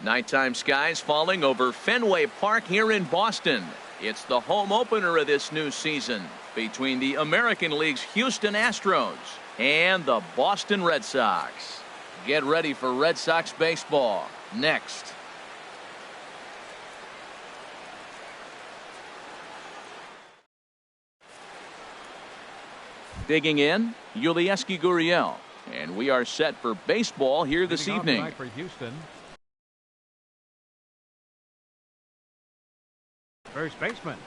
Nighttime skies falling over Fenway Park here in Boston. It's the home opener of this new season between the American League's Houston Astros and the Boston Red Sox. Get ready for Red Sox baseball next. Digging in, Yulieski Gurriel. And we are set for baseball here this evening. For Houston. First baseman,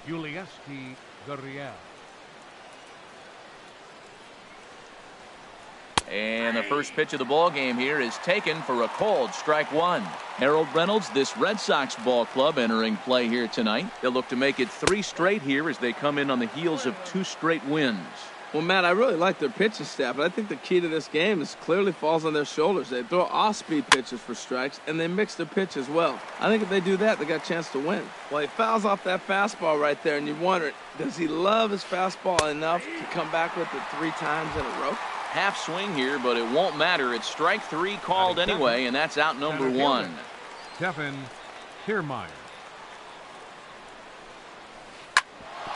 Yulieski Gurriel. And the first pitch of the ball game here is taken for a cold strike one. Harold Reynolds, this Red Sox ball club entering play here tonight. They'll look to make it 3 straight here as they come in on the heels of 2 straight wins. Well, Matt, I really like their pitching staff, but I think the key to this game is clearly falls on their shoulders. They throw off-speed pitches for strikes, and they mix the pitch as well. I think if they do that, they got a chance to win. Well, he fouls off that fastball right there, and you wonder, does he love his fastball enough to come back with it 3 times in a row? Half swing here, but it won't matter. It's strike 3 called anyway, and that's out number 1. Stephen Kiermaier.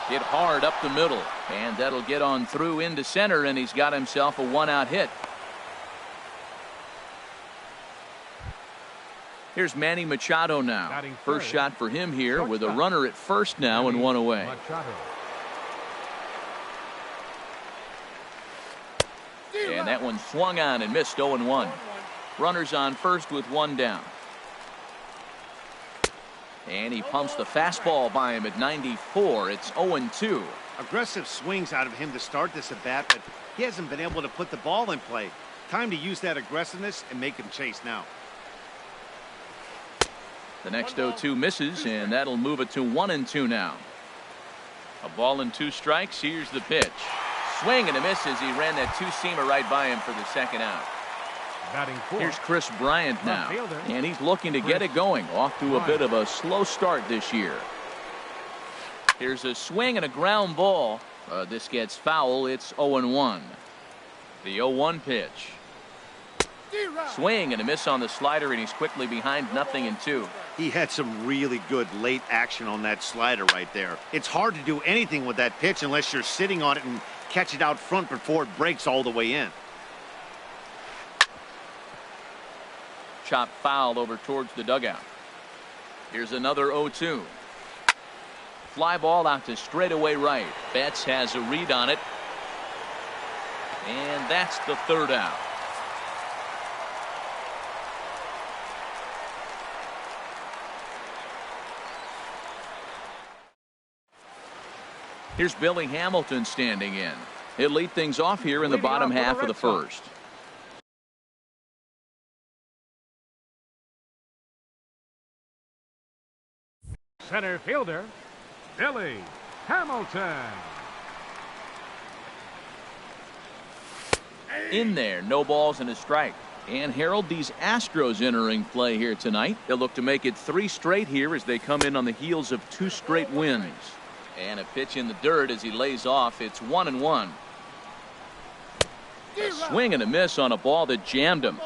Hit hard up the middle, and that'll get on through into center, and he's got himself a 1-out hit. Here's Manny Machado now. First shot for him here with a runner at first now and 1 away. And that one swung on and missed. 0-1. Runners on first with 1 down. And he pumps the fastball by him at 94. It's 0-2. Aggressive swings out of him to start this at bat, but he hasn't been able to put the ball in play. Time to use that aggressiveness and make him chase now. The next 0-2 misses, and that'll move it to 1-2 now. A ball and 2 strikes. Here's the pitch. Swing and a miss as he ran that 2-seamer right by him for the 2nd out. Here's Chris Bryant now, and he's looking to get it going. Off to a bit of a slow start this year. Here's a swing and a ground ball. This gets foul. It's 0-1. The 0-1 pitch. Swing and a miss on the slider, and he's quickly behind 0-2. He had some really good late action on that slider right there. It's hard to do anything with that pitch unless you're sitting on it and catch it out front before it breaks all the way in. Chop foul over towards the dugout. Here's another 0-2. Fly ball out to straightaway right. Betts has a read on it. And that's the 3rd out. Here's Billy Hamilton standing in. He'll lead things off here in the bottom half of the 1st. Center fielder, Billy Hamilton. In there, no balls and a strike. And Harold, these Astros entering play here tonight. They'll look to make it 3 straight here as they come in on the heels of 2 straight wins. And a pitch in the dirt as he lays off. It's 1-1. A swing and a miss on a ball that jammed him.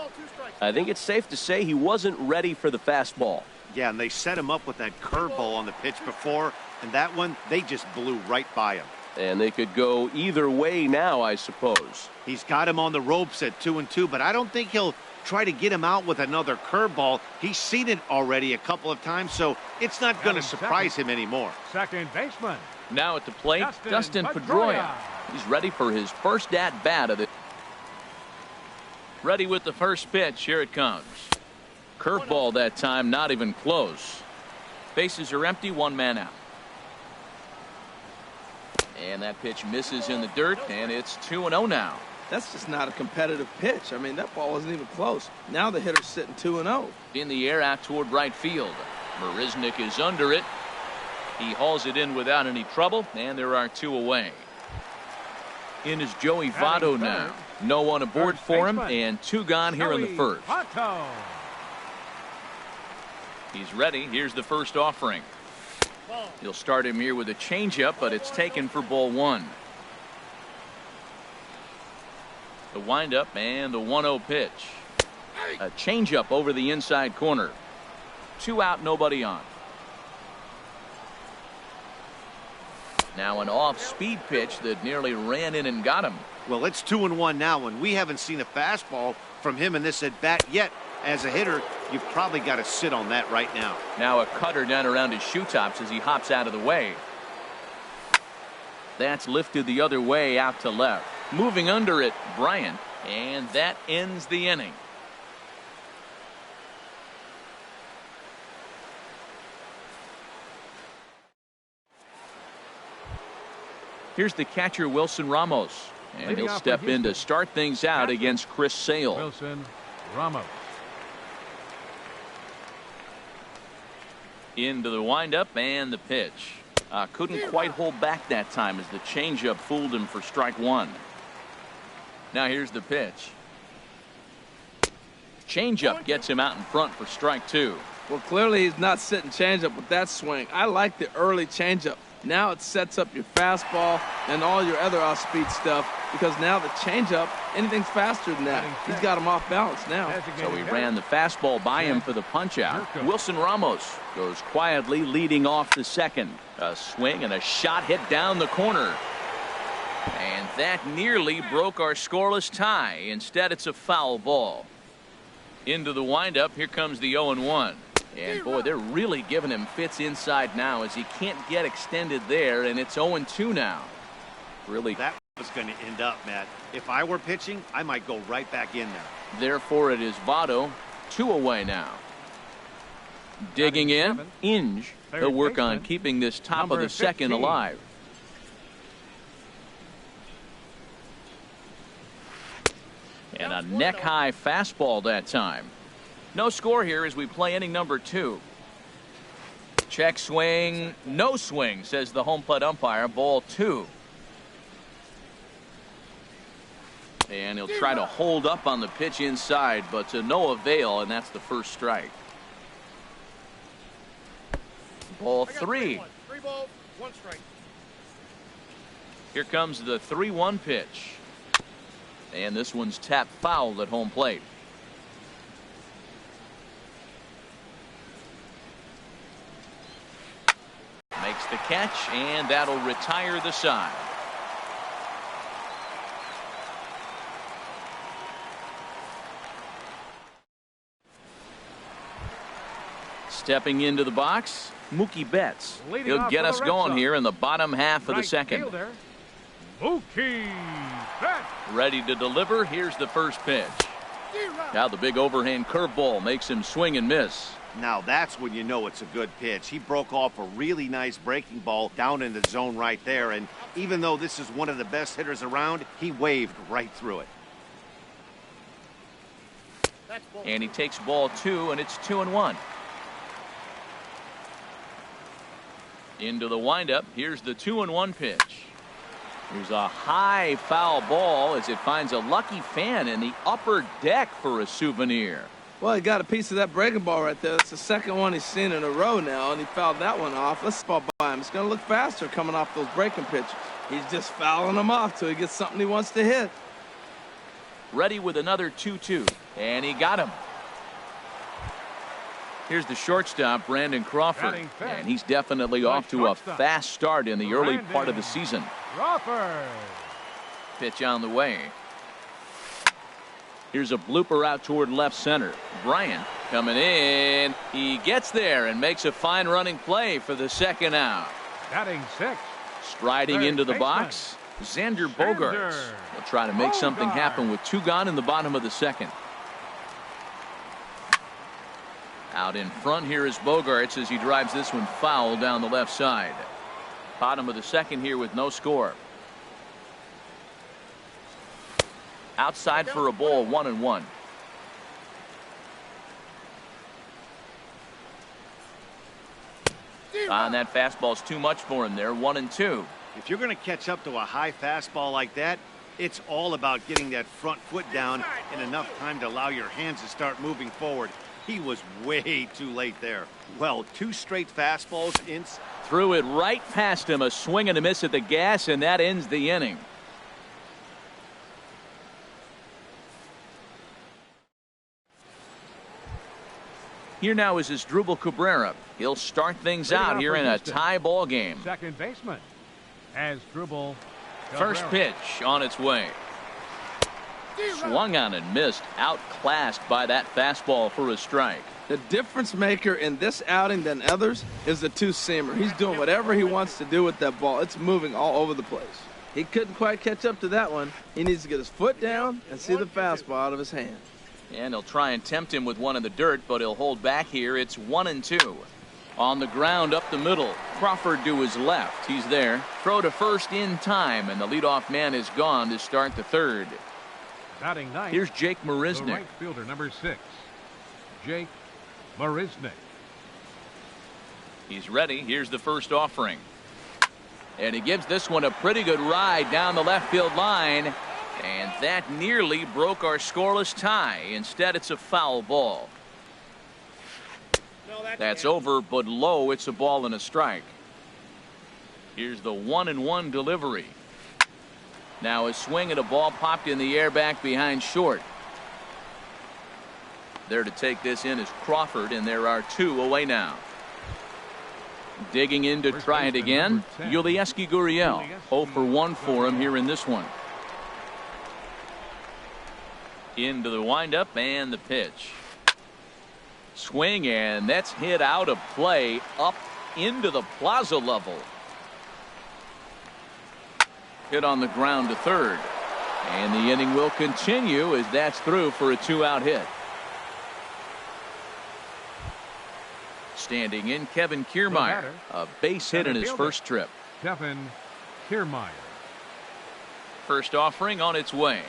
I think it's safe to say he wasn't ready for the fastball. Yeah, and they set him up with that curveball on the pitch before, and that one, they just blew right by him. And they could go either way now, I suppose. He's got him on the ropes at 2-2, but I don't think he'll try to get him out with another curveball. He's seen it already a couple of times, so it's not going to surprise him anymore. Second baseman. Now at the plate, Dustin Pedroia. He's ready for his first at-bat of it. Ready with the first pitch. Here it comes. Curveball that time, not even close. Bases are empty, 1 man out. And that pitch misses in the dirt, and it's 2-0 now. That's just not a competitive pitch. I mean, that ball wasn't even close. Now the hitter's sitting 2-0. In the air out toward right field. Marisnik is under it. He hauls it in without any trouble, and there are 2 away. In is Joey Votto now. No one aboard for him, and 2 gone here in the 1st. He's ready. Here's the first offering. He'll start him here with a changeup, but it's taken for ball 1. The windup and the 1-0 pitch. A changeup over the inside corner. 2 out, nobody on. Now an off-speed pitch that nearly ran in and got him. Well, it's 2-1 now, and we haven't seen a fastball from him in this at-bat yet. As a hitter, you've probably got to sit on that right now. Now a cutter down around his shoe tops as he hops out of the way. That's lifted the other way out to left. Moving under it, Bryant, and that ends the inning. Here's the catcher, Wilson Ramos, and he'll step in to start things out against Chris Sale. Wilson Ramos. Into the windup and the pitch. Couldn't quite hold back that time as the changeup fooled him for strike 1. Now here's the pitch. Changeup gets him out in front for strike 2. Well, clearly he's not sitting changeup with that swing. I like the early changeup. Now it sets up your fastball and all your other off-speed stuff, because now the changeup, anything's faster than that. He's got him off balance now. So he ran the fastball by him for the punch-out. Wilson Ramos goes quietly leading off the second. A swing and a shot hit down the corner. And that nearly broke our scoreless tie. Instead, it's a foul ball. Into the windup, here comes the 0-1. And boy, they're really giving him fits inside now as he can't get extended there, and it's 0-2 now. Really. That was going to end up, Matt. If I were pitching, I might go right back in there. Therefore, it is Votto, 2 away now. Digging in, Inge. He'll work on keeping this top of the second alive. And a neck-high fastball that time. No score here as we play inning number 2. Check swing, no swing, says the home plate umpire. Ball 2. And he'll try to hold up on the pitch inside, but to no avail, and that's the first strike. Ball 3. 3 balls, 1 strike. Here comes the 3-1 pitch. And this one's tapped foul at home plate. Makes the catch, and that'll retire the side. Stepping into the box, Mookie Betts. He'll get us going here in the bottom half of the second. Mookie Betts. Ready to deliver. Here's the first pitch. Now the big overhand curveball makes him swing and miss. Now that's when you know it's a good pitch. He broke off a really nice breaking ball down in the zone right there, and even though this is one of the best hitters around, he waved right through it. And he takes ball 2, and it's 2-1. Into the windup. Here's the 2-1 pitch. Here's a high foul ball as it finds a lucky fan in the upper deck for a souvenir. Well, he got a piece of that breaking ball right there. That's the second one he's seen in a row now, and he fouled that one off. Let's ball by him. It's going to look faster coming off those breaking pitches. He's just fouling them off till he gets something he wants to hit. Ready with another 2-2, and he got him. Here's the shortstop, Brandon Crawford, and he's definitely off to a fast start in the early part of the season. Crawford. Pitch on the way. Here's a blooper out toward left center. Bryant coming in. He gets there and makes a fine running play for the second out. Batting 6. Striding into the box, Xander Bogaerts. He'll try to make something happen with 2 gone in the bottom of the second. Out in front here is Bogaerts as he drives this one foul down the left side. Bottom of the second here with no score. Outside for a ball, 1-1. And that fastball's too much for him there, 1-2. If you're going to catch up to a high fastball like that, it's all about getting that front foot down in enough time to allow your hands to start moving forward. He was way too late there. Well, 2 straight fastballs in. Threw it right past him, a swing and a miss at the gas, and that ends the inning. Here now is Asdrubal Cabrera. He'll start things out here in a tie ball game. Second baseman, Asdrubal First Cabrera. pitch on its way. Swung on and missed. Outclassed by that fastball for a strike. The difference maker in this outing than others is the two-seamer. He's doing whatever he wants to do with that ball. It's moving all over the place. He couldn't quite catch up to that one. He needs to get his foot down and see the fastball out of his hand. And he'll try and tempt him with one in the dirt, but he'll hold back here. It's 1-2. On the ground up the middle. Crawford to his left. He's there. Throw to first in time, and the leadoff man is gone to start the third. Batting ninth, Here's Jake the Marisnick. right fielder, number 6, Jake Marisnick. He's ready. Here's the first offering. And he gives this one a pretty good ride down the left field line. And that nearly broke our scoreless tie. Instead, it's a foul ball. That's over, but low. It's a ball and a strike. Here's the 1-1 delivery. Now a swing and a ball popped in the air back behind short. There to take this in is Crawford, and there are two away now. Digging in to try it again, Yulieski Gurriel. 0 for 1 for him here in this one. Into the windup and the pitch. Swing, and that's hit out of play up into the plaza level. Hit on the ground to third. And the inning will continue as that's through for a 2-out hit. Standing in, Kevin Kiermaier. A base hit in his first trip. Kevin Kiermaier. First offering on its way.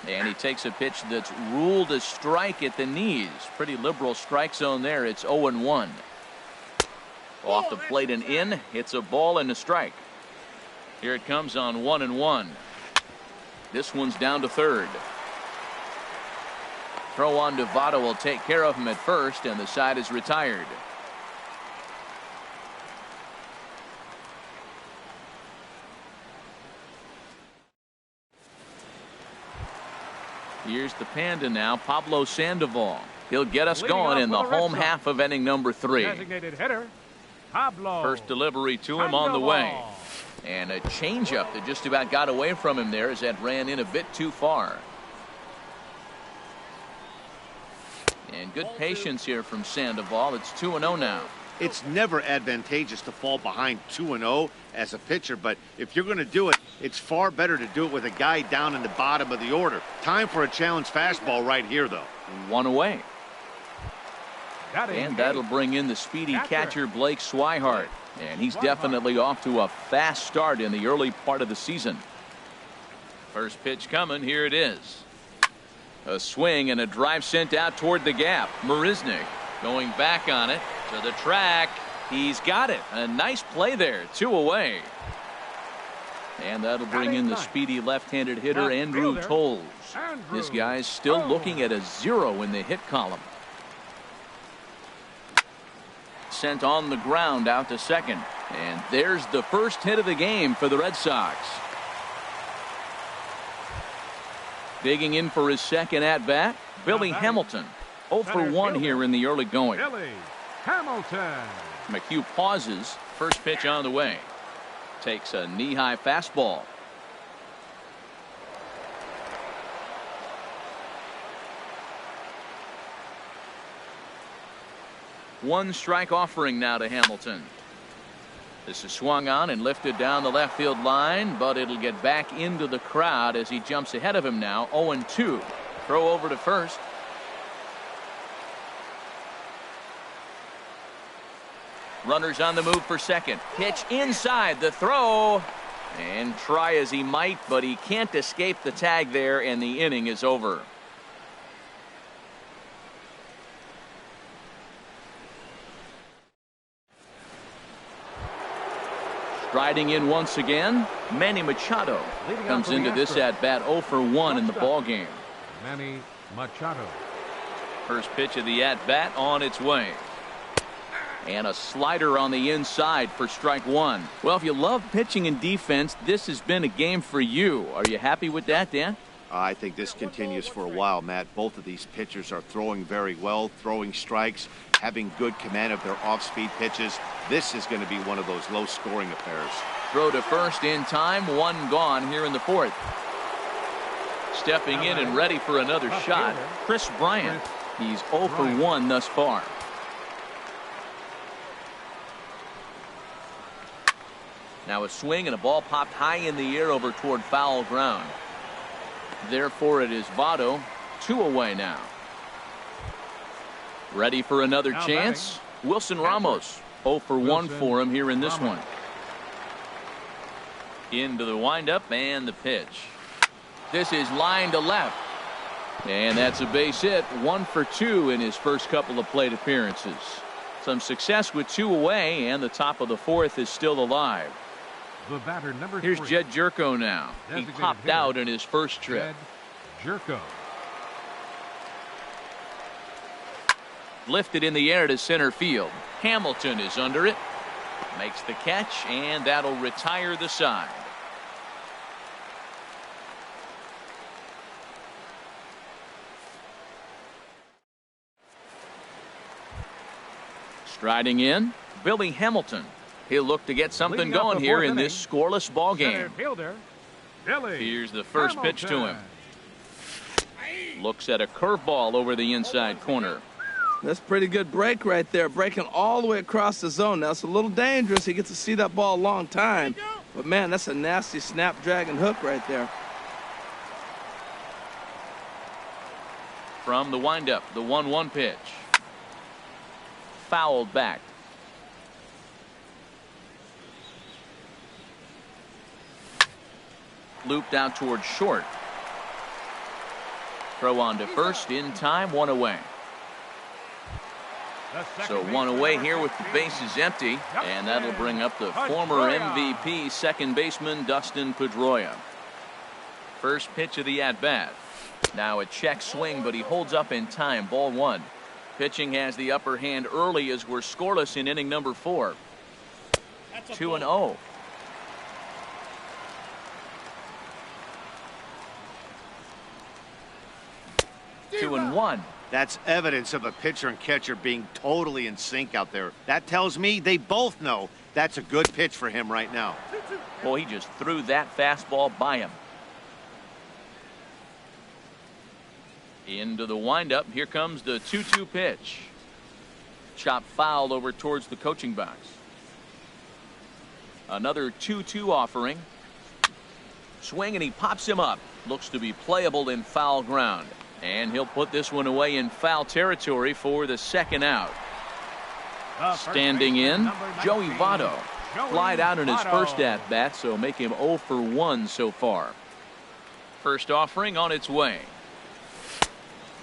And he takes a pitch that's ruled a strike at the knees. Pretty liberal strike zone there. It's 0-1. Off the plate and in. It's a ball and a strike. Here it comes on 1-1. This one's down to third. Throw on to Votto will take care of him at first, and the side is retired. Here's the Panda now, Pablo Sandoval. He'll get us going in the home half of inning number 3. Designated hitter, Pablo. First delivery to him on the way. And a changeup that just about got away from him there as that ran in a bit too far. And good patience here from Sandoval. It's 2-0 now. It's never advantageous to fall behind 2-0 as a pitcher, but if you're going to do it, it's far better to do it with a guy down in the bottom of the order. Time for a challenge fastball right here, though. One away. And that'll bring in the speedy catcher Blake Swihart. And he's definitely off to a fast start in the early part of the season. First pitch coming. Here it is. A swing and a drive sent out toward the gap. Marisnick going back on it to the track. He's got it. A nice play there. 2 away. And that'll bring in the speedy left-handed hitter Andrew Toles. This guy's still looking at a 0 in the hit column. Sent on the ground out to second. And there's the first hit of the game for the Red Sox. Digging in for his second at-bat, Billy Hamilton. 0 for 1 here in the early going. Billy Hamilton. McHugh pauses. First pitch on the way. Takes a knee-high fastball. One strike offering now to Hamilton. This is swung on and lifted down the left field line, but it'll get back into the crowd as he jumps ahead of him now. 0-2. Throw over to first. Runners on the move for second. Pitch inside the throw. And try as he might, but he can't escape the tag there, and the inning is over. Striding in once again, Manny Machado comes into this at-bat 0 for 1 in the ballgame. Manny Machado. First pitch of the at-bat on its way. And a slider on the inside for strike 1. Well, if you love pitching and defense, this has been a game for you. Are you happy with that, Dan? I think this continues for a while, Matt. Both of these pitchers are throwing very well, throwing strikes, having good command of their off-speed pitches. This is going to be one of those low-scoring affairs. Throw to first in time, one gone here in the fourth. Stepping in and ready for another shot, Chris Bryant. He's 0 for 1 thus far. Now a swing and a ball popped high in the air over toward foul ground. Therefore it is Votto, 2 away now. Ready for another chance. Wilson Ramos, 0 for 1 for him here in this one. Into the windup and the pitch. This is line to left. And that's a base hit. 1 for 2 in his first couple of plate appearances. Some success with 2 away, and the top of the fourth is still alive. The batter, number 3. Here's Jed Jerko now. He popped out in his first trip. Jed Jerko. Lifted in the air to center field. Hamilton is under it. Makes the catch, and that'll retire the side. Striding in, Billy Hamilton. He'll look to get something going here in this scoreless ball game. Here's the first pitch to him. Looks at a curveball over the inside corner. That's pretty good break right there, breaking all the way across the zone. Now it's a little dangerous. He gets to see that ball a long time, but man, that's a nasty snapdragon hook right there. From the windup, the 1-1 pitch. Fouled back. Looped out towards short. Throw on to first in time, 1 away. So 1 away here with the bases empty, and that'll bring up the former MVP second baseman Dustin Pedroia. First pitch of the at-bat. Now a check swing, but he holds up in time. Ball 1. Pitching has the upper hand early as we're scoreless in inning number 4. 2-0. Two and 1. That's evidence of a pitcher and catcher being totally in sync out there. That tells me they both know that's a good pitch for him right now. Boy, he just threw that fastball by him. Into the windup. Here comes the 2-2 pitch. Chop foul over towards the coaching box. Another 2-2 offering. Swing and he pops him up. Looks to be playable in foul ground. And he'll put this one away in foul territory for the second out. Standing in, Joey Votto. Flied out in his first at-bat, so make him 0 for 1 so far. First offering on its way.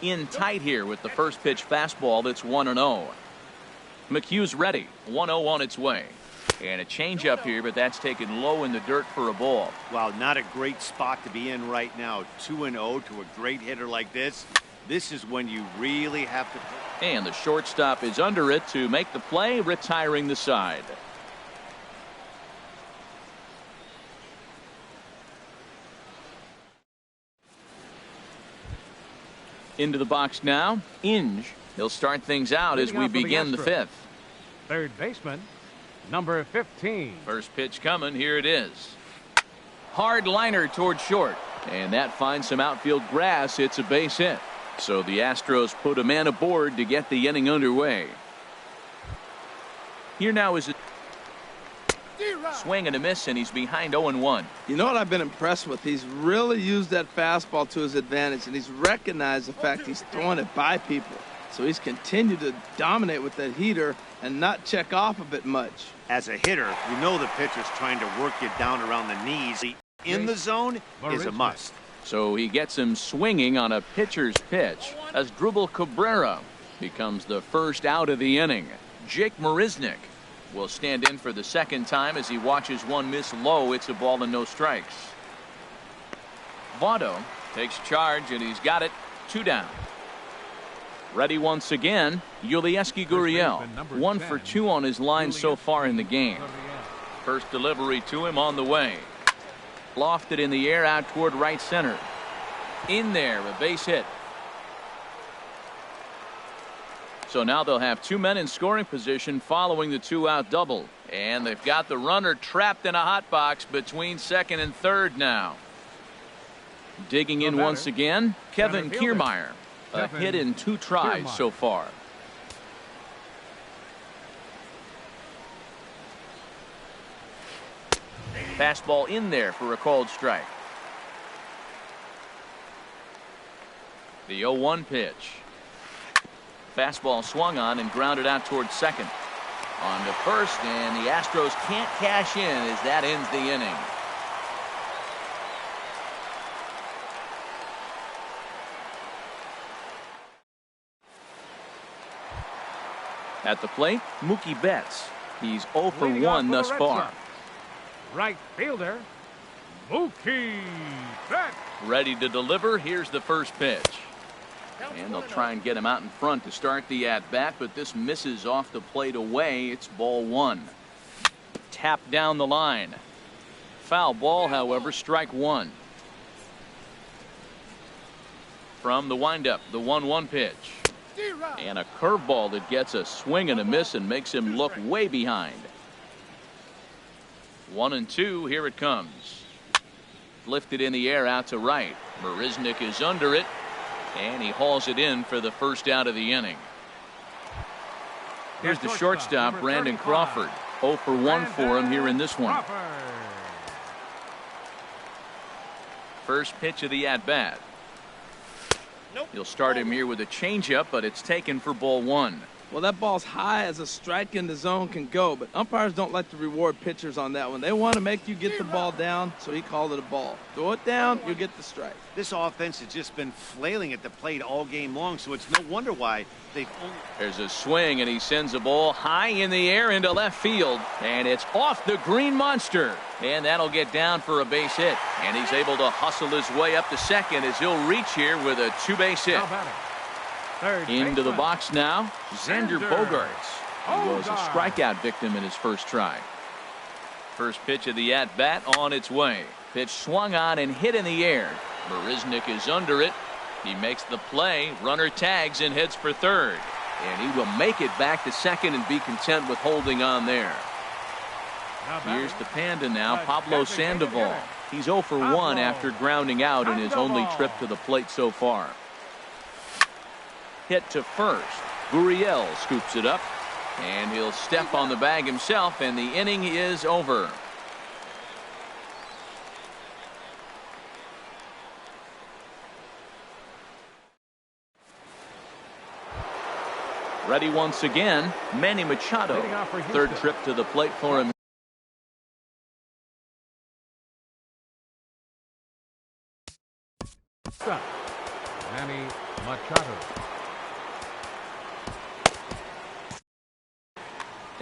In tight here with the first pitch fastball. That's 1-0. McHugh's ready. 1-0 on its way. And a changeup here, but that's taken low in the dirt for a ball. Wow, not a great spot to be in right now. 2-0 to a great hitter like this. This is when you really have to. And the shortstop is under it to make the play, retiring the side. Into the box now, Inge. He'll start things out as we begin the 5th. Third baseman, number 15. First pitch coming. Here it is. Hard liner towards short. And that finds some outfield grass. It's a base hit. So the Astros put a man aboard to get the inning underway. Here now is a swing and a miss, and he's behind 0-1. You know what I've been impressed with? He's really used that fastball to his advantage, and he's recognized the fact he's throwing it by people. So he's continued to dominate with that heater and not check off of it much. As a hitter, you know the pitcher's trying to work you down around the knees. In the zone is a must. So he gets him swinging on a pitcher's pitch as Drubal Cabrera becomes the first out of the inning. Jake Marisnick will stand in for the second time as he watches one miss low. It's a ball and no strikes. Votto takes charge, and he's got it. 2 down. Ready once again, Yulieski Gurriel. 1 for 2 on his line so far in the game. First delivery to him on the way. Lofted in the air out toward right center. In there, a base hit. So now they'll have two men in scoring position following the two-out double. And they've got the runner trapped in a hot box between second and third now. Digging in once again, Kevin Kiermaier. A hit in 2 tries so far. Fastball in there for a called strike. The 0-1 pitch. Fastball swung on and grounded out towards second. On to first, and the Astros can't cash in as that ends the inning. At the plate, Mookie Betts. He's 0 for 1 thus far. Right fielder, Mookie Betts. Ready to deliver. Here's the first pitch. And they'll try and get him out in front to start the at-bat, but this misses off the plate away. It's ball 1. Tapped down the line. Foul ball, however, strike 1. From the windup, the 1-1 pitch. And a curveball that gets a swing and a miss and makes him look way behind. 1-2, here it comes. Lifted in the air out to right. Marisnick is under it. And he hauls it in for the first out of the inning. Here's the shortstop, Brandon Crawford. 0 for 1 for him here in this one. First pitch of the at-bat. He'll start him here with a changeup, but it's taken for ball 1. Well, that ball's high as a strike in the zone can go, but umpires don't like to reward pitchers on that one. They want to make you get the ball down, so he called it a ball. Throw it down, you get the strike. This offense has just been flailing at the plate all game long, so it's no wonder why they've only... There's a swing, and he sends a ball high in the air into left field, and it's off the green monster. And that'll get down for a base hit. And he's able to hustle his way up to second as he'll reach here with a 2-base hit. Into the box now, Xander Bogaerts. He was a strikeout victim in his first try. First pitch of the at-bat on its way. Pitch swung on and hit in the air. Marisnick is under it. He makes the play. Runner tags and heads for third. And he will make it back to second and be content with holding on there. Here's the Panda now, Pablo Sandoval. He's 0 for 1 after grounding out in his only trip to the plate so far. Hit to first. Gurriel scoops it up, and he'll step on the bag himself, and the inning is over. Ready once again, Manny Machado. Third trip to the plate for him. Manny Machado.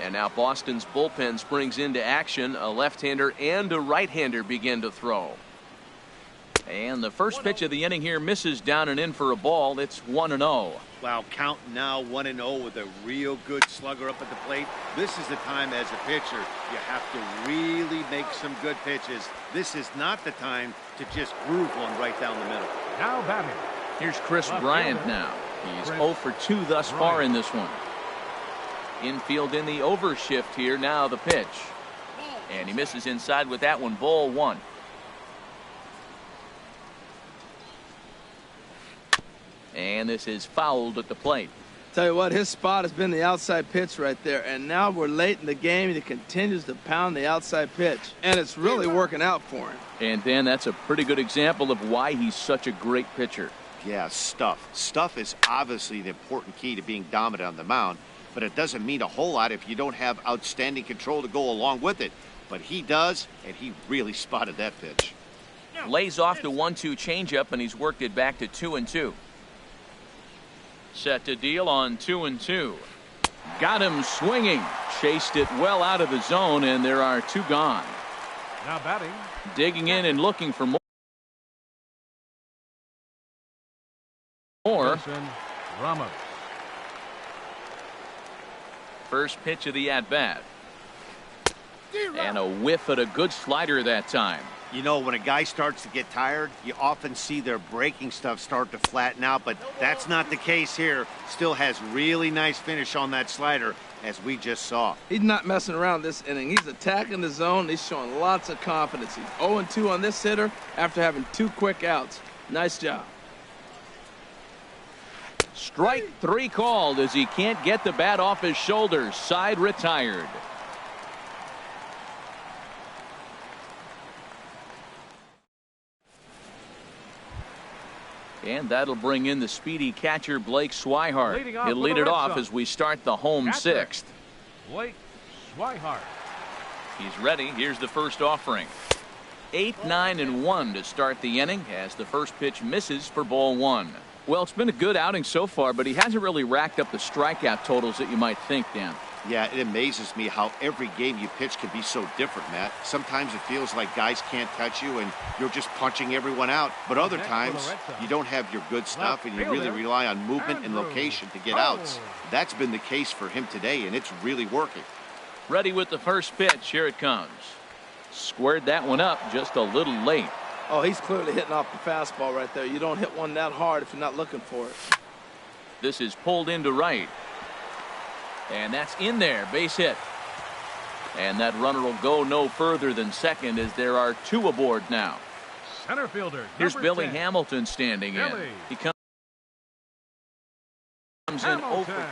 And now Boston's bullpen springs into action. A left-hander and a right-hander begin to throw. And the first pitch of the inning here misses down and in for a ball. It's 1-0. Wow, count now 1-0 with a real good slugger up at the plate. This is the time as a pitcher you have to really make some good pitches. This is not the time to just groove one right down the middle. Now batting. Here's Chris Bryant now. He's 0 for 2 thus far in this one. Infield in the overshift here. Now the pitch. And he misses inside with that one. Ball 1. And this is fouled at the plate. Tell you what, his spot has been the outside pitch right there. And now we're late in the game, and he continues to pound the outside pitch. And it's really working out for him. And Dan, that's a pretty good example of why he's such a great pitcher. Yeah, stuff. Stuff is obviously the important key to being dominant on the mound. But it doesn't mean a whole lot if you don't have outstanding control to go along with it. But he does, and he really spotted that pitch. Lays off the 1-2 changeup, and he's worked it back to 2-2. Set to deal on 2-2. Got him swinging. Chased it well out of the zone, and there are 2 gone. Now batting. Digging in and looking for more. Ramos. First pitch of the at-bat. And a whiff at a good slider that time. You know, when a guy starts to get tired, you often see their breaking stuff start to flatten out, but that's not the case here. Still has really nice finish on that slider, as we just saw. He's not messing around this inning. He's attacking the zone. He's showing lots of confidence. He's 0-2 on this hitter after having 2 quick outs. Nice job. Strike 3 called as he can't get the bat off his shoulders. Side retired. And that'll bring in the speedy catcher Blake Swihart. He'll lead it off as we start the home Catcher, 6th. Blake Swihart. He's ready. Here's the first offering. 8, 9, and 1 to start the inning as the first pitch misses for ball 1. Well, it's been a good outing so far, but he hasn't really racked up the strikeout totals that you might think, Dan. Yeah, it amazes me how every game you pitch can be so different, Matt. Sometimes it feels like guys can't touch you and you're just punching everyone out. But other times, you don't have your good stuff and you really rely on movement and location to get outs. That's been the case for him today, and it's really working. Ready with the first pitch. Here it comes. Squared that one up just a little late. Oh, he's clearly hitting off the fastball right there. You don't hit one that hard if you're not looking for it. This is pulled into right. And that's in there. Base hit. And that runner will go no further than second as there are 2 aboard now. Center fielder. Here's Billy 10. Hamilton standing in. He comes in over.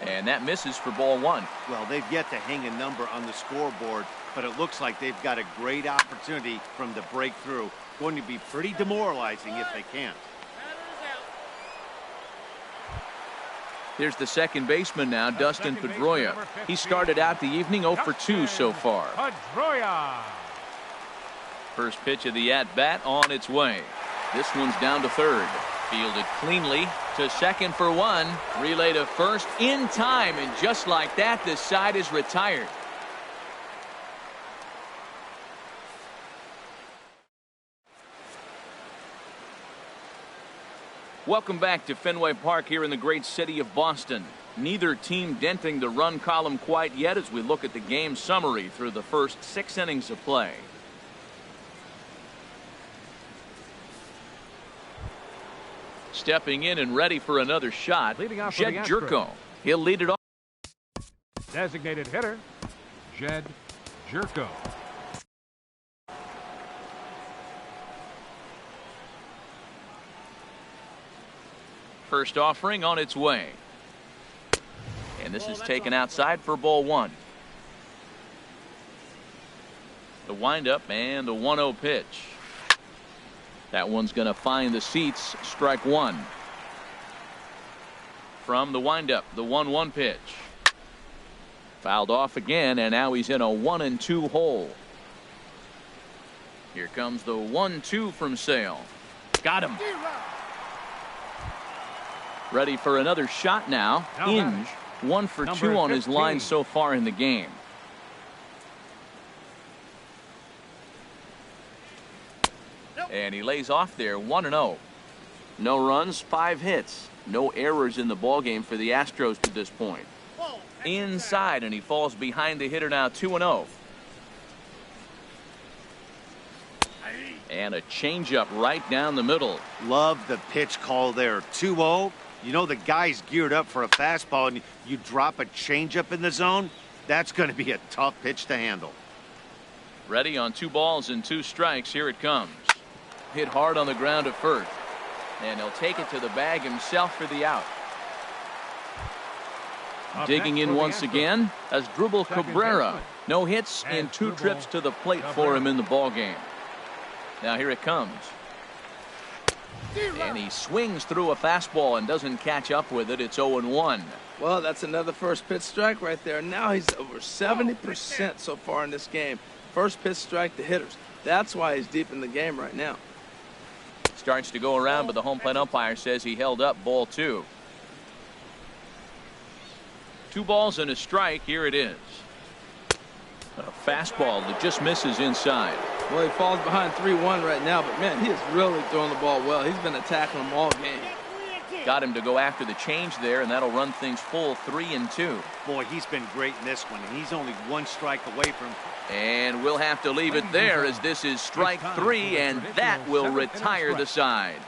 And that misses for ball 1. Well, they've yet to hang a number on the scoreboard, but it looks like they've got a great opportunity from the breakthrough. Going to be pretty demoralizing if they can't. Here's the second baseman now, Dustin Pedroia. He started out the evening 0 for 2 so far. Pedroia. First pitch of the at-bat on its way. This one's down to third. Fielded cleanly to second for 1. Relay to first in time, and just like that, this side is retired. Welcome back to Fenway Park here in the great city of Boston. Neither team denting the run column quite yet as we look at the game summary through the first 6 innings of play. Stepping in and ready for another shot, Jed Jerko. He'll lead it off. Designated hitter, Jed Jerko. First offering on its way. And this is taken outside for ball 1. The windup and the 1-0 pitch. That one's going to find the seats. Strike 1. From the windup, the 1-1 pitch. Fouled off again, and now he's in a 1-2 hole. Here comes the 1-2 from Sale. Got him. Ready for another shot now. Inge, 1 for 2 on his line so far in the game. And he lays off there, 1-0. No runs, 5 hits. No errors in the ballgame for the Astros to this point. Inside, and he falls behind the hitter now, 2-0. And a changeup right down the middle. Love the pitch call there. 2-0. You know the guy's geared up for a fastball, and you drop a changeup in the zone. That's going to be a tough pitch to handle. Ready on 2 balls and 2 strikes. Here it comes. Hit hard on the ground at first. And he'll take it to the bag himself for the out. Digging in once again as Asdrubal Cabrera. No hits and 2 trips to the plate for him in the ballgame. Now here it comes. And he swings through a fastball and doesn't catch up with it. It's 0-1. Well, that's another first pitch strike right there. Now he's over 70% so far in this game. First pitch strike to hitters. That's why he's deep in the game right now. Starts to go around, but the home plate umpire says he held up ball 2. 2 balls and a strike. Here it is. A fastball that just misses inside. Well, he falls behind 3-1 right now, but man, he is really throwing the ball well. He's been attacking them all game. Got him to go after the change there, and that'll run things full 3-2. Boy, he's been great in this one, and he's only one strike away from. And we'll have to leave it there as this is strike 3, and that will retire the side.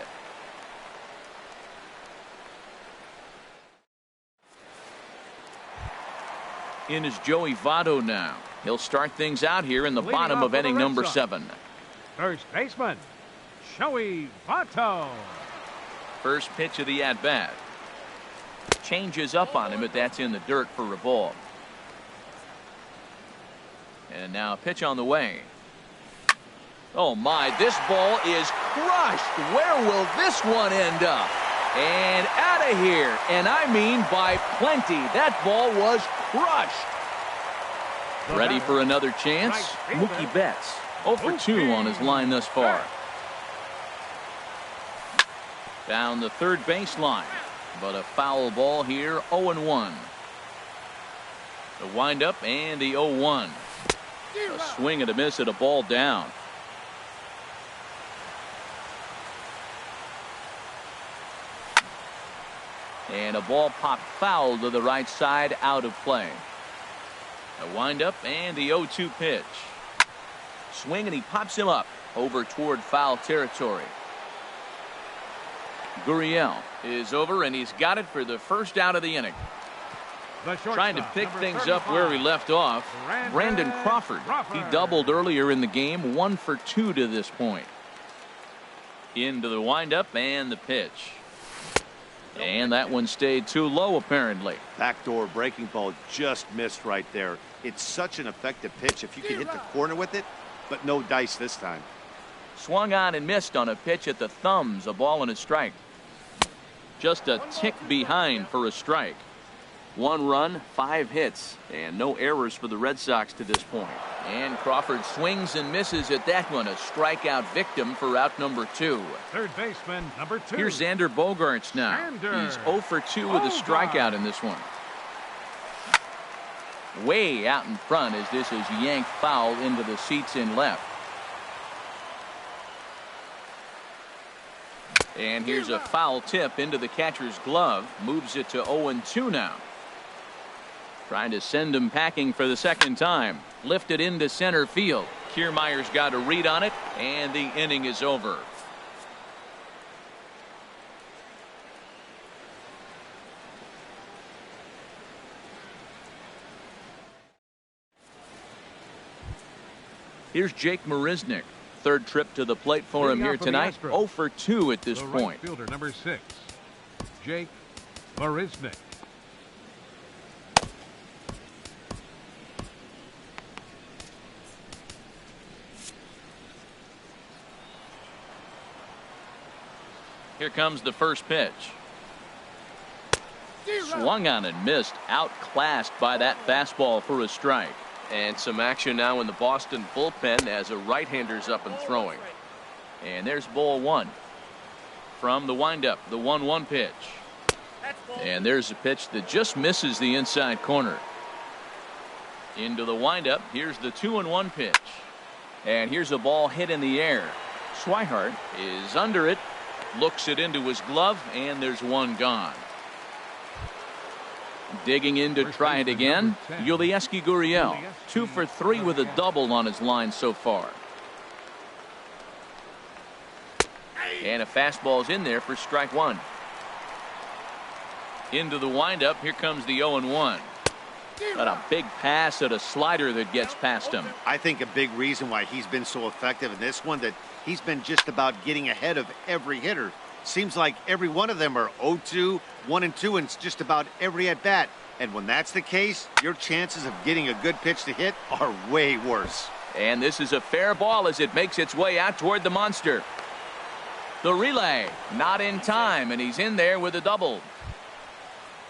In is Joey Votto now. He'll start things out here in the bottom of inning number 7. First baseman, Joey Votto. First pitch of the at-bat. Changes up on him, but that's in the dirt for a ball. And now a pitch on the way. Oh my, this ball is crushed. Where will this one end up? And out of here. And I mean by plenty. That ball was crushed. Ready for another chance? Mookie Betts 0 for 2 on his line thus far. Down the third baseline, but a foul ball here. 0-1. The windup and the 0-1. A swing and a miss at a ball down. And a ball popped foul to the right side, out of play. A windup and the 0-2 pitch. Swing and he pops him up over toward foul territory. Gurriel is over and he's got it for the first out of the inning. Trying to pick things up where we left off. Brandon Crawford. He doubled earlier in the game. 1 for 2 to this point. Into the windup and the pitch. And that one stayed too low apparently. Backdoor breaking ball just missed right there. It's such an effective pitch if you can hit the corner with it, but no dice this time. Swung on and missed on a pitch at the thumbs. A ball and a strike. Just a tick behind for a strike. 1 run, 5 hits, and no errors for the Red Sox to this point. And Crawford swings and misses at that one. A strikeout victim for out number 2. Third baseman, number 2. Here's Xander Bogaerts now. He's 0 for 2 with a strikeout in this one. Way out in front as this is yanked foul into the seats in left. And here's a foul tip into the catcher's glove. Moves it to 0-2 now. Trying to send him packing for the second time. Lifted into center field. Kiermaier's got a read on it, and the inning is over. Here's Jake Marisnick. Third trip to the plate for him here tonight. 0 for 2 at this point. Right fielder number 6, Jake Marisnick. Here comes the first pitch. Swung on and missed. Outclassed by that fastball for a strike. And some action now in the Boston bullpen as a right-hander's up and throwing. And there's ball 1. From the windup, the 1-1 pitch. And there's a pitch that just misses the inside corner. Into the windup, here's the 2-1 pitch. And here's a ball hit in the air. Swihart is under it. Looks it into his glove, and there's one gone. Digging in to try it again. Yulieski Gurriel, 2 for 3 with a double on his line so far. And a fastball's in there for strike 1. Into the windup. Here comes the 0-1. Got a big pass at a slider that gets past him. I think a big reason why he's been so effective in this one, that he's been just about getting ahead of every hitter. Seems like every one of them are 0-2, 1-2 in just about every at bat. And when that's the case, your chances of getting a good pitch to hit are way worse. And this is a fair ball as it makes its way out toward the monster. The relay not in time, and he's in there with a double.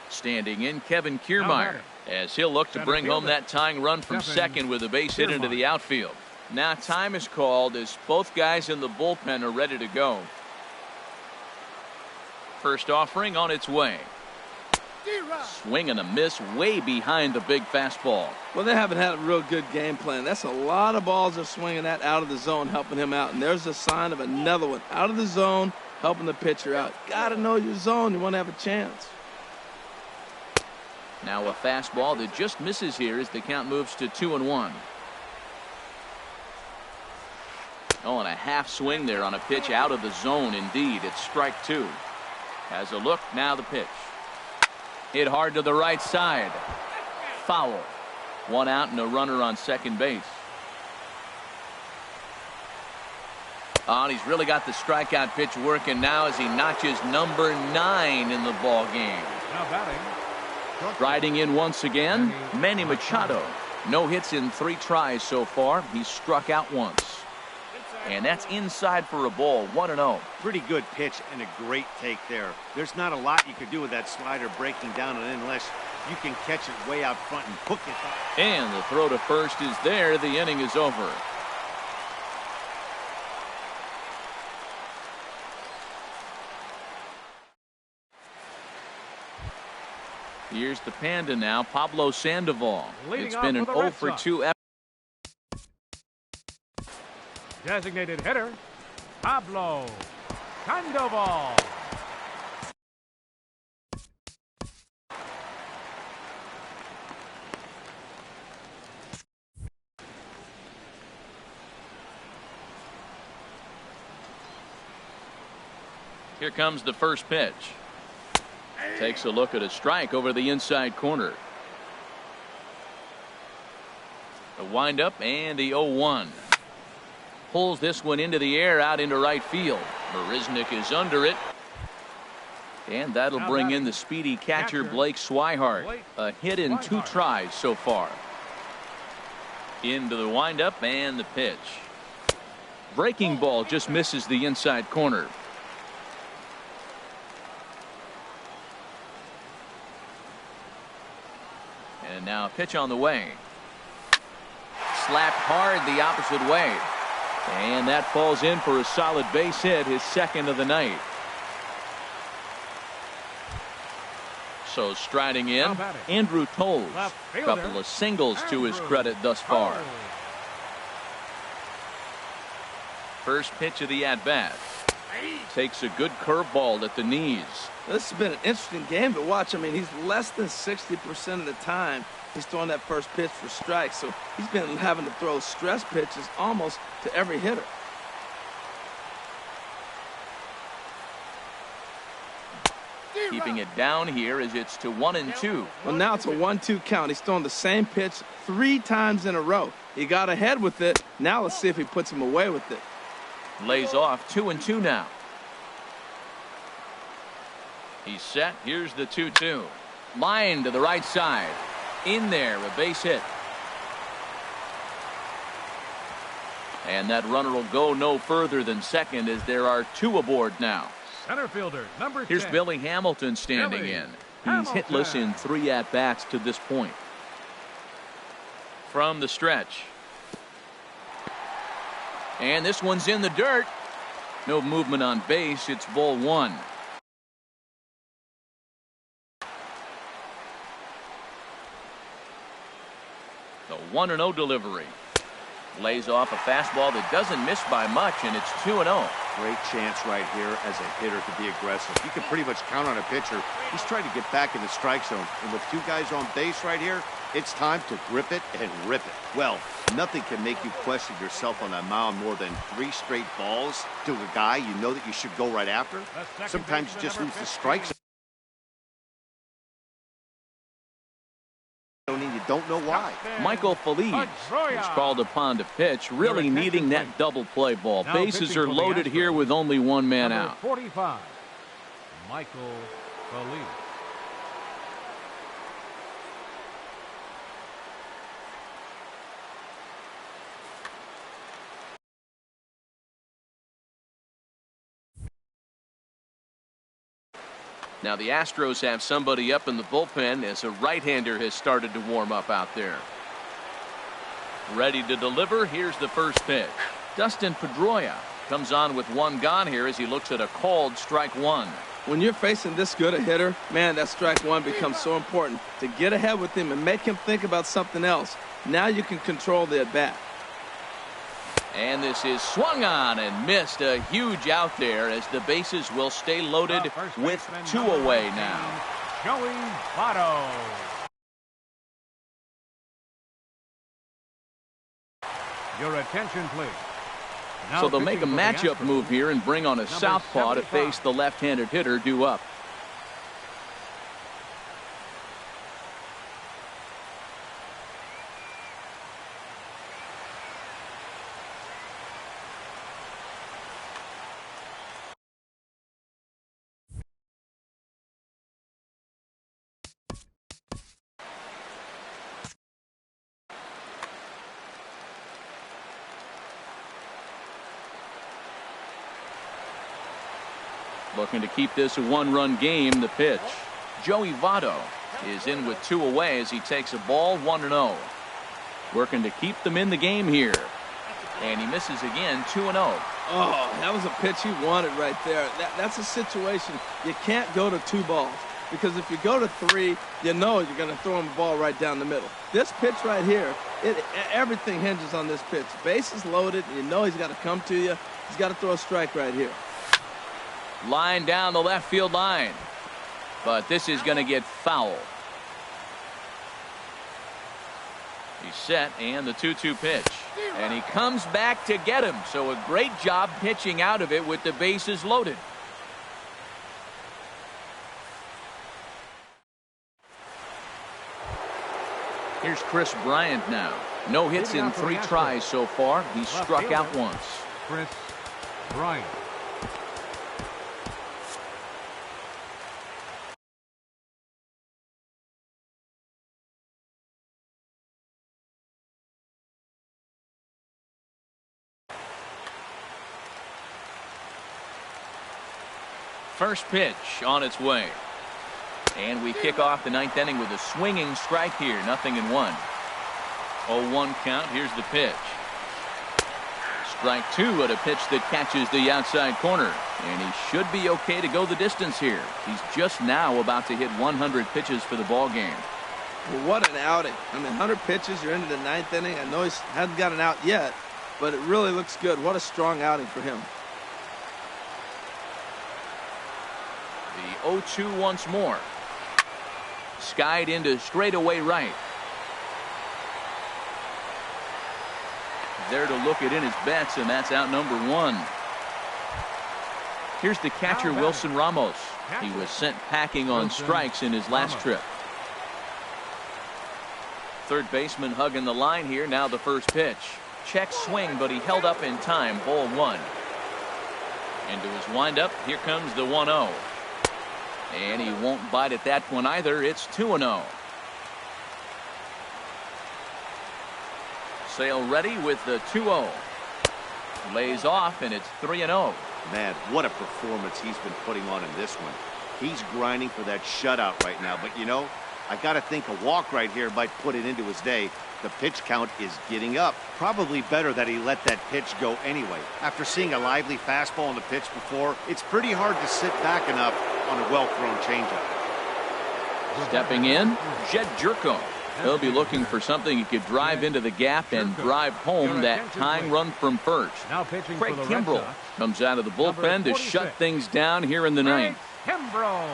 Standing in, Kevin Kiermaier, as he'll look to bring home that tying run from second with a base hit into the outfield. Now time is called as both guys in the bullpen are ready to go. First offering on its way. Swing and a miss way behind the big fastball. Well, they haven't had a real good game plan. That's a lot of balls they're swinging at out of the zone, helping him out. And there's a sign of another one out of the zone helping the pitcher out. Got to know your zone. You want to have a chance. Now a fastball that just misses here as the count moves to 2-1. Oh, and a half swing there on a pitch out of the zone. Indeed, it's strike two. Has a look. Now the pitch. Hit hard to the right side. Foul. One out and a runner on second base. Oh, and he's really got the strikeout pitch working now as he notches number 9 in the ball game. Now batting. Riding in once again, Manny Machado. No hits in 3 tries so far. He's struck out once. And that's inside for a ball, 1-0. Pretty good pitch and a great take there. There's not a lot you could do with that slider breaking down and unless you can catch it way out front and hook it. And the throw to first is there. The inning is over. Here's the Panda now, Pablo Sandoval. Leading It's been an off for the 0 Red for Sox. 2 effort. Designated hitter, Pablo Sandoval. Here comes the first pitch. Takes a look at a strike over the inside corner. The windup and the 0-1. Pulls this one into the air out into right field. Marisnik is under it. And that'll bring in the speedy catcher Blake Swihart. A hit in 2 tries so far. Into the windup and the pitch. Breaking ball just misses the inside corner. And now a pitch on the way. Slapped hard the opposite way. And that falls in for a solid base hit, his second of the night. So striding in, Andrew Toles. Couple of singles to his credit thus far. First pitch of the at-bat. Takes a good curveball at the knees. This has been an interesting game to watch. I mean, he's less than 60% of the time he's throwing that first pitch for strikes. So he's been having to throw stress pitches almost to every hitter. Keeping it down here as it's to 1-2. Well, now it's a 1-2 count. He's throwing the same pitch 3 times in a row. He got ahead with it. Now let's see if he puts him away with it. Lays off 2-2 now. He's set. Here's the 2-2. Line to the right side. In there, a base hit. And that runner will go no further than second as there are 2 aboard now. Center fielder, number 10. Here's Billy Hamilton standing Billy in. He's hitless in 3 at-bats to this point. From the stretch. And this one's in the dirt. No movement on base. It's ball 1. The 1-0 delivery. Lays off a fastball that doesn't miss by much, and it's 2-0. Great chance right here as a hitter to be aggressive. You can pretty much count on a pitcher. He's trying to get back in the strike zone. And with 2 guys on base right here, it's time to grip it and rip it. Well, nothing can make you question yourself on that mound more than 3 straight balls to a guy you know that you should go right after. Sometimes you just lose the strike zone. And you don't know why. Michael Feliz is called upon to pitch, really needing that double play ball. Bases are loaded here with only 1 man out. 45, Michael Feliz. Now the Astros have somebody up in the bullpen as a right-hander has started to warm up out there. Ready to deliver. Here's the first pitch. Dustin Pedroia comes on with 1 gone here as he looks at a called strike 1. When you're facing this good a hitter, man, that strike 1 becomes so important to get ahead with him and make him think about something else. Now you can control the at-bat. And this is swung on and missed. A huge out there as the bases will stay loaded with 2 away now. Joey Votto. Your attention, please. Now So they'll make a pitching for the matchup Astros, move here and bring on a southpaw to 75. face the left-handed hitter due up. Looking to keep this a 1-run game. The pitch. Joey Votto is in with 2 away as he takes a ball 1-0. Working to keep them in the game here. And he misses again, 2-0. Oh, that was a pitch he wanted right there. That's a situation you can't go to 2 balls. Because if you go to 3, you know you're going to throw him a ball right down the middle. This pitch right here, everything hinges on this pitch. Bases loaded, and you know he's got to come to you. He's got to throw a strike right here. Line down the left field line. But this is going to get foul. He's set, and the 2-2 pitch. And he comes back to get him. So a great job pitching out of it with the bases loaded. Here's Chris Bryant now. No hits in 3 tries so far. He's struck out once. Chris Bryant. First pitch on its way. And we kick off the 9th inning with a swinging strike here. 0-1. 0-1 count. Here's the pitch. Strike 2 at a pitch that catches the outside corner. And he should be okay to go the distance here. He's just now about to hit 100 pitches for the ball game. Well, what an outing. I mean, 100 pitches, you're into the 9th inning. I know he hasn't got an out yet, but it really looks good. What a strong outing for him. The 0-2 once more. Skied into straightaway right. There to look it in his bets, and that's out number 1. Here's the catcher, Wilson Ramos. He was sent packing on strikes in his last trip. Third baseman hugging the line here. Now the first pitch. Check swing, but he held up in time. Ball 1. Into his windup. Here comes the 1-0. And he won't bite at that one either. It's 2-0. Sale ready with the 2-0. Lays off, and it's 3-0. Man, what a performance he's been putting on in this one. He's grinding for that shutout right now. But, you know, I got to think a walk right here might put it into his day. The pitch count is getting up. Probably better that he let that pitch go anyway. After seeing a lively fastball on the pitch before, it's pretty hard to sit back enough on a well-thrown changeup. Stepping in, Jed Jerko. He'll be looking for something he could drive into the gap and drive home that tying run from first. Craig Kimbrell comes out of the bullpen to shut things down here in the 9th. Kimbrell.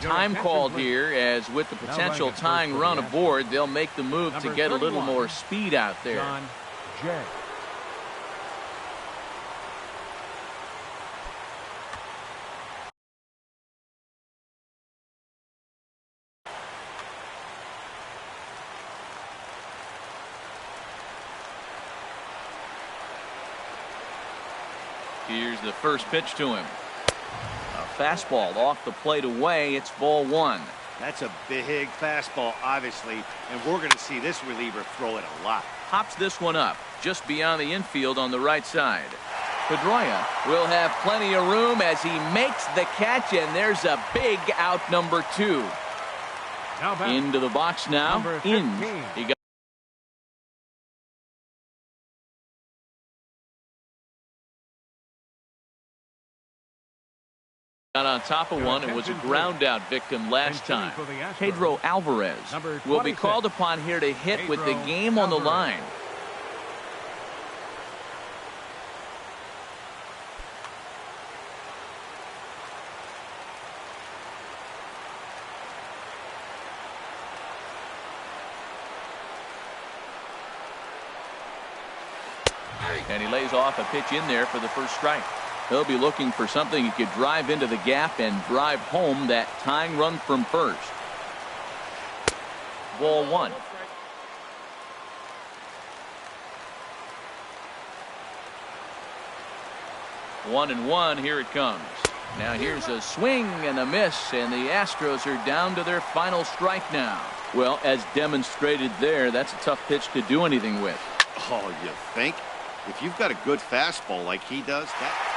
Time called here, as with the potential tying run aboard, they'll make the move to get a little more speed out there. John Jay. Here's the first pitch to him. A fastball off the plate away. It's ball 1. That's a big fastball, obviously, and we're going to see this reliever throw it a lot. Pops this one up just beyond the infield on the right side. Pedroia will have plenty of room as he makes the catch, and there's a big out, number 2. Into the box now. In. He got on top of one and was a ground out victim last time. Pedro Alvarez will be called upon here to hit with the game on the line. And he lays off a pitch in there for the first strike. He'll be looking for something he could drive into the gap and drive home that tying run from first. Ball 1. One and one, here it comes. Now here's a swing and a miss, and the Astros are down to their final strike now. Well, as demonstrated there, that's a tough pitch to do anything with. Oh, you think? If you've got a good fastball like he does,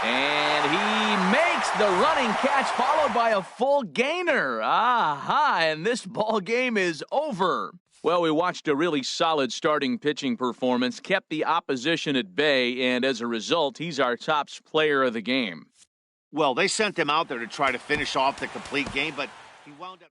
and he makes the running catch followed by a full gainer. Aha, and this ball game is over. Well, we watched a really solid starting pitching performance, kept the opposition at bay, and as a result, he's our top player of the game. Well, they sent him out there to try to finish off the complete game, but he wound up